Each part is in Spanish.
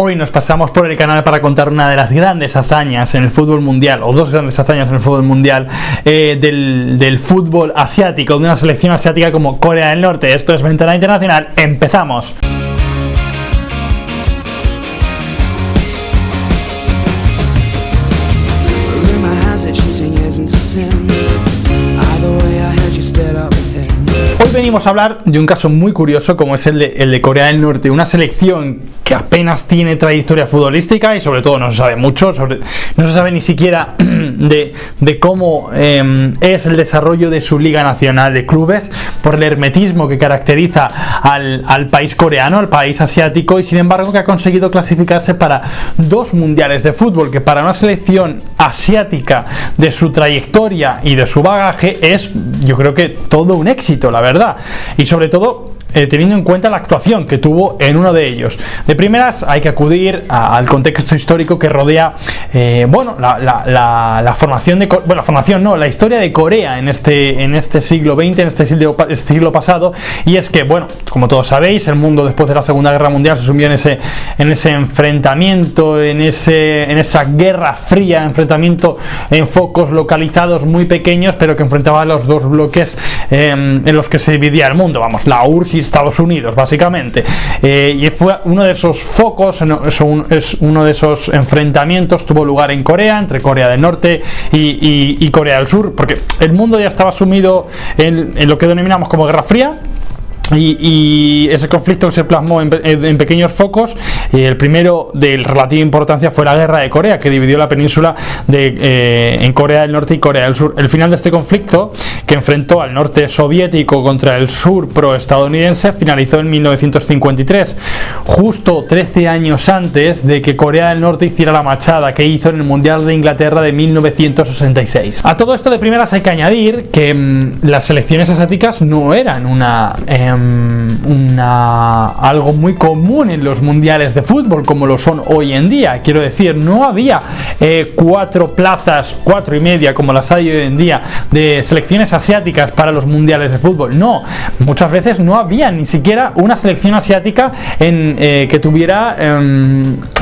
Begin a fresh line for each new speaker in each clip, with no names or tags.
Hoy nos pasamos por el canal para contar una de las grandes hazañas en el fútbol mundial, o dos grandes hazañas en el fútbol mundial del fútbol asiático, de una selección asiática como Corea del Norte. Esto es Ventana Internacional, empezamos. Hoy venimos a hablar de un caso muy curioso como es el de Corea del Norte, una selección que apenas tiene trayectoria futbolística y sobre todo no se sabe mucho, no se sabe ni siquiera de cómo es el desarrollo de su liga nacional de clubes por el hermetismo que caracteriza al país coreano, al país asiático, y sin embargo que ha conseguido clasificarse para 2 mundiales de fútbol, que para una selección asiática de su trayectoria y de su bagaje es, yo creo que todo un éxito, la verdad, y sobre todo teniendo en cuenta la actuación que tuvo en uno de ellos. De primeras hay que acudir al contexto histórico que rodea la formación de la historia de Corea en este siglo XX, en este siglo pasado, y es que, bueno, como todos sabéis, el mundo después de la Segunda Guerra Mundial se sumió en ese enfrentamiento, en esa guerra fría, enfrentamiento en focos localizados muy pequeños, pero que enfrentaba a los dos bloques en los que se dividía el mundo, vamos, la URSS y Estados Unidos, básicamente, y fue uno de esos focos, uno de esos enfrentamientos tuvo lugar en Corea, entre Corea del Norte y Corea del Sur, porque el mundo ya estaba sumido en lo que denominamos como Guerra Fría. Y ese conflicto se plasmó en pequeños focos. El primero de relativa importancia fue la guerra de Corea, que dividió la península en Corea del Norte y Corea del Sur. El final de este conflicto, que enfrentó al norte soviético contra el sur pro-estadounidense, finalizó en 1953, justo 13 años antes de que Corea del Norte hiciera la machada que hizo en el Mundial de Inglaterra de 1966. A todo esto, de primeras, hay que añadir que las selecciones asiáticas no eran algo muy común en los mundiales de fútbol como lo son hoy en día. Quiero decir, no había 4 plazas, 4 y media como las hay hoy en día de selecciones asiáticas para los mundiales de fútbol. No, muchas veces no había ni siquiera una selección asiática que tuviera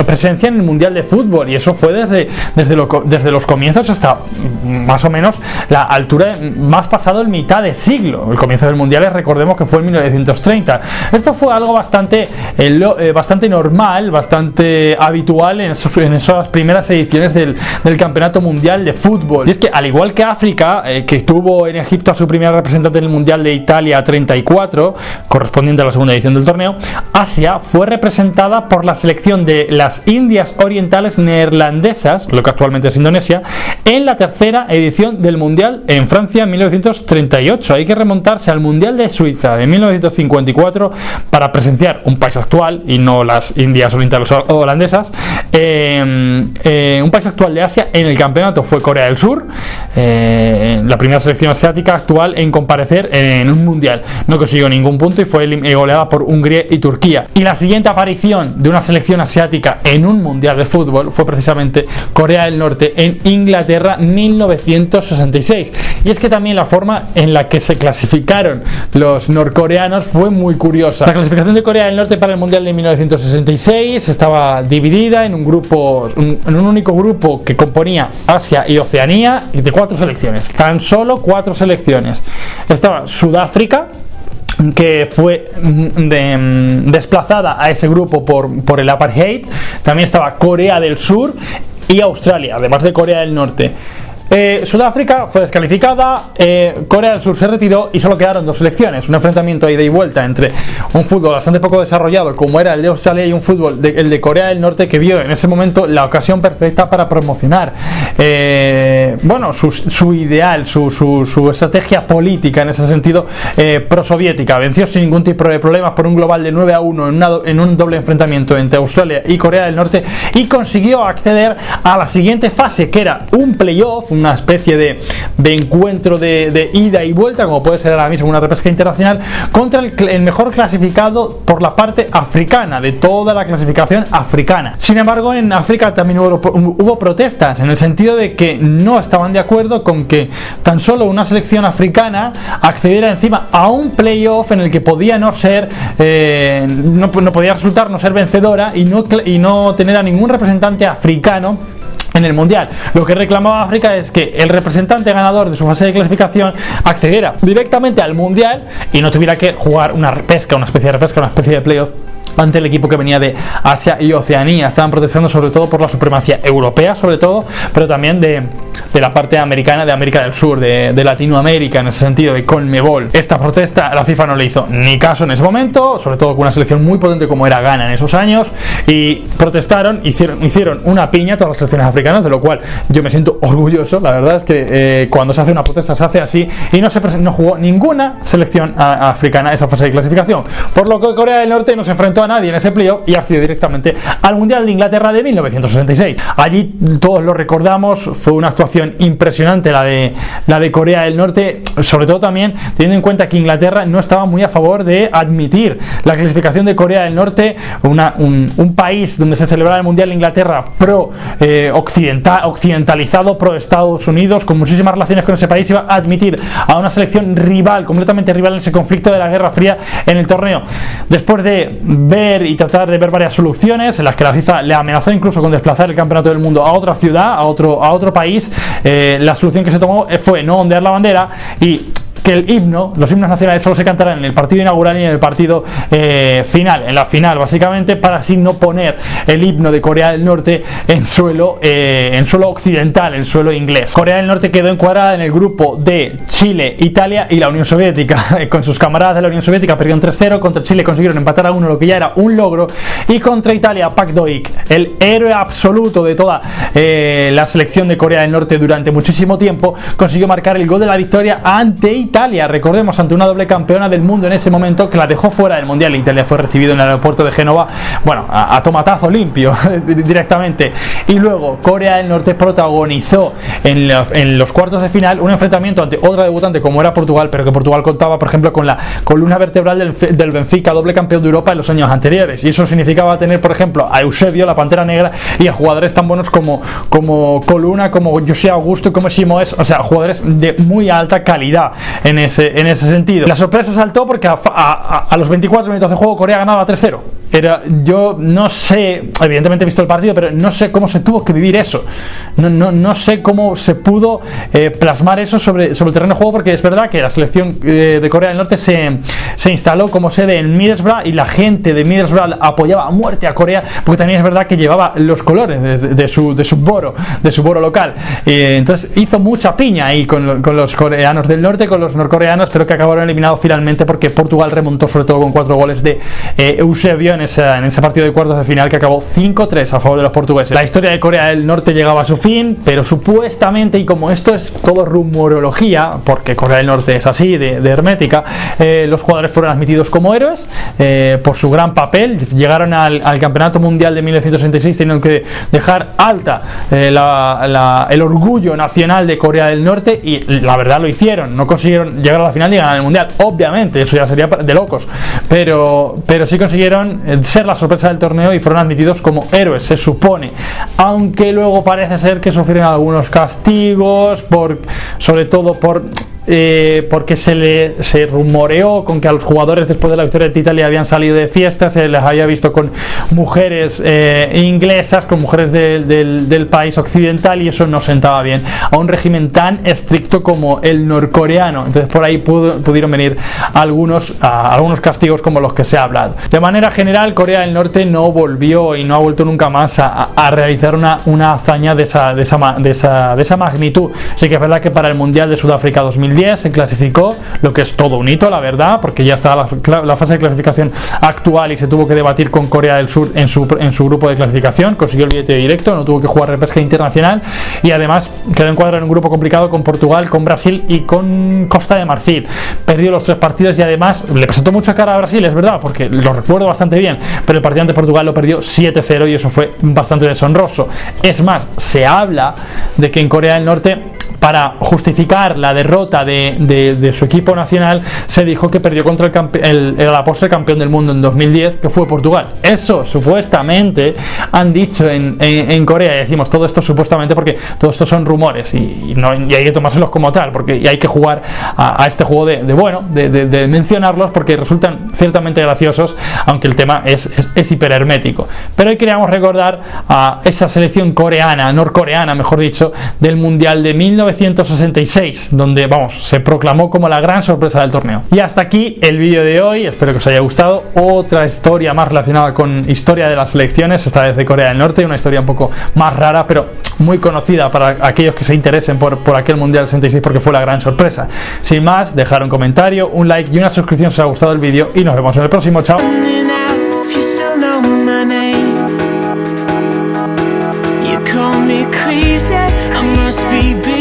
presencia en el mundial de fútbol, y eso fue desde los comienzos hasta más o menos la altura más pasado el mitad de siglo. El comienzo del mundial, recordemos que fue en 1930. Esto fue algo bastante normal, bastante habitual en esas primeras ediciones del Campeonato Mundial de Fútbol. Y es que, al igual que África, que tuvo en Egipto a su primera representante en el Mundial de Italia 34, correspondiente a la segunda edición del torneo, Asia fue representada por la selección de las Indias Orientales Neerlandesas, lo que actualmente es Indonesia, en la tercera edición del Mundial en Francia en 1938. Hay que remontarse al Mundial de Suiza en 1954 para presenciar un país actual, y no las Indias Orientales holandesas, un país actual de Asia. En el campeonato fue Corea del Sur, la primera selección asiática actual en comparecer en un mundial. No consiguió ningún punto y fue goleada por Hungría y Turquía. Y la siguiente aparición de una selección asiática en un mundial de fútbol fue precisamente Corea del Norte en Inglaterra 1966. Y es que también la forma en la que se clasificaron los norcoreanos fue muy curiosa. La clasificación de Corea del Norte para el Mundial de 1966 estaba dividida en un único grupo que componía Asia y Oceanía, y de 4 selecciones, tan solo 4 selecciones. Estaba Sudáfrica, que fue desplazada a ese grupo por el apartheid. También estaba Corea del Sur y Australia, además de Corea del Norte. Sudáfrica fue descalificada, Corea del Sur se retiró y solo quedaron 2 selecciones, un enfrentamiento a ida y vuelta entre un fútbol bastante poco desarrollado como era el de Australia y un fútbol el de Corea del Norte, que vio en ese momento la ocasión perfecta para promocionar su ideal, su estrategia política en ese sentido prosoviética. Venció sin ningún tipo de problemas por un global de 9-1 en un doble enfrentamiento entre Australia y Corea del Norte, y consiguió acceder a la siguiente fase, que era un playoff, una especie de encuentro de ida y vuelta, como puede ser ahora mismo una repesca internacional, contra el mejor clasificado por la parte africana, de toda la clasificación africana. Sin embargo, en África también hubo protestas, en el sentido de que no estaban de acuerdo con que tan solo una selección africana accediera encima a un playoff en el que podía no ser, no podía resultar no ser vencedora y no tener a ningún representante africano en el mundial. Lo que reclamaba África es que el representante ganador de su fase de clasificación accediera directamente al mundial y no tuviera que jugar una repesca, una especie de repesca, una especie de playoff ante el equipo que venía de Asia y Oceanía. Estaban protestando sobre todo por la supremacía europea, sobre todo, pero también de la parte americana, de América del Sur, de Latinoamérica, en ese sentido, de CONMEBOL. Esta protesta la FIFA no le hizo ni caso en ese momento, sobre todo con una selección muy potente como era Ghana en esos años, y protestaron, hicieron una piña todas las selecciones africanas, de lo cual yo me siento orgulloso. La verdad es que cuando se hace una protesta se hace así, y no jugó ninguna selección africana esa fase de clasificación, por lo que Corea del Norte no se enfrentó a nadie en ese playoff y accedió directamente al Mundial de Inglaterra de 1966. Allí todos lo recordamos, fue una actuación impresionante la de Corea del Norte, sobre todo también teniendo en cuenta que Inglaterra no estaba muy a favor de admitir la clasificación de Corea del Norte, un país donde se celebraba el Mundial de Inglaterra occidentalizado, pro Estados Unidos, con muchísimas relaciones con ese país, iba a admitir a una selección rival, completamente rival en ese conflicto de la Guerra Fría en el torneo. Después de tratar de ver varias soluciones en las que la FIFA le amenazó incluso con desplazar el campeonato del mundo a otra ciudad, a otro país, la solución que se tomó fue no ondear la bandera y que los himnos nacionales solo se cantarán en el partido inaugural y en el partido final, en la final básicamente, para así no poner el himno de Corea del Norte en suelo occidental, en suelo inglés. Corea del Norte quedó encuadrada en el grupo de Chile, Italia y la Unión Soviética. Con sus camaradas de la Unión Soviética perdieron 3-0, contra Chile consiguieron empatar a 1, lo que ya era un logro, y contra Italia Pak Do-ik, el héroe absoluto de toda la selección de Corea del Norte durante muchísimo tiempo, consiguió marcar el gol de la victoria ante Italia, recordemos, ante una doble campeona del mundo en ese momento, que la dejó fuera del mundial. Italia fue recibido en el aeropuerto de Génova, bueno, a tomatazo limpio directamente. Y luego Corea del Norte protagonizó en los cuartos de final un enfrentamiento ante otra debutante como era Portugal, pero que Portugal contaba, por ejemplo, con la columna vertebral del Benfica, doble campeón de Europa en los años anteriores, y eso significaba tener, por ejemplo, a Eusebio, la Pantera Negra, y a jugadores tan buenos como Coluna, como José Augusto, como Simoes, o sea, jugadores de muy alta calidad en ese sentido. La sorpresa saltó porque a los 24 minutos de juego Corea ganaba 3-0. Yo no sé, evidentemente he visto el partido, pero no sé cómo se tuvo que vivir eso. No sé cómo se pudo plasmar eso sobre el terreno de juego, porque es verdad que la selección de Corea del Norte se instaló como sede en Middlesbrough y la gente de Middlesbrough apoyaba a muerte a Corea, porque también es verdad que llevaba los colores de su boro local. Entonces hizo mucha piña ahí con los coreanos del norte, con los norcoreanos, pero que acabaron eliminados finalmente porque Portugal remontó sobre todo con 4 goles de Eusebio en ese partido de cuartos de final, que acabó 5-3 a favor de los portugueses. La historia de Corea del Norte llegaba a su fin, pero supuestamente, y como esto es todo rumorología, porque Corea del Norte es así, de hermética, los jugadores fueron admitidos como héroes por su gran papel. Llegaron al campeonato mundial de 1966 teniendo que dejar alta el orgullo nacional de Corea del Norte, y la verdad lo hicieron. No consiguieron llegar a la final y ganar el mundial, obviamente, eso ya sería de locos, pero sí consiguieron ser la sorpresa del torneo y fueron admitidos como héroes, se supone, aunque luego parece ser que sufrieron algunos castigos, sobre todo porque se rumoreó con que a los jugadores, después de la victoria de Italia, habían salido de fiesta, se les había visto con mujeres inglesas, con mujeres del país occidental, y eso no sentaba bien a un régimen tan estricto como el norcoreano. Entonces por ahí pudieron venir algunos castigos como los que se ha hablado. De manera general, Corea del Norte no volvió y no ha vuelto nunca más a realizar una hazaña de esa magnitud. Sí que es verdad que para el Mundial de Sudáfrica 2010 se clasificó, lo que es todo un hito, la verdad, porque ya estaba la fase de clasificación actual y se tuvo que debatir con Corea del Sur en su grupo de clasificación. Consiguió el billete directo, no tuvo que jugar repesca internacional, y además quedó encuadrado en un grupo complicado con Portugal, con Brasil y con Costa de Marfil. Perdió los 3 partidos y además le presentó mucha cara a Brasil, es verdad, porque lo recuerdo bastante bien, pero el partido ante Portugal lo perdió 7-0 y eso fue bastante deshonroso. Es más, se habla de que en Corea del Norte para justificar la derrota de su equipo nacional, se dijo que perdió contra la postre campeón del mundo en 2010, que fue Portugal. Eso supuestamente han dicho en Corea, y decimos todo esto supuestamente porque todo esto son rumores y hay que tomárselos como tal, porque hay que jugar a este juego de mencionarlos, porque resultan ciertamente graciosos, aunque el tema es hiperhermético. Pero hoy queríamos recordar a esa selección norcoreana, mejor dicho, del Mundial de 1966, donde, se proclamó como la gran sorpresa del torneo. Y hasta aquí el vídeo de hoy, espero que os haya gustado. Otra historia más relacionada con historia de las selecciones, esta vez de Corea del Norte, una historia un poco más rara, pero muy conocida para aquellos que se interesen por aquel Mundial 66, porque fue la gran sorpresa. Sin más, dejar un comentario, un like y una suscripción si os ha gustado el vídeo, y nos vemos en el próximo. Chao. Crazy, I must be big.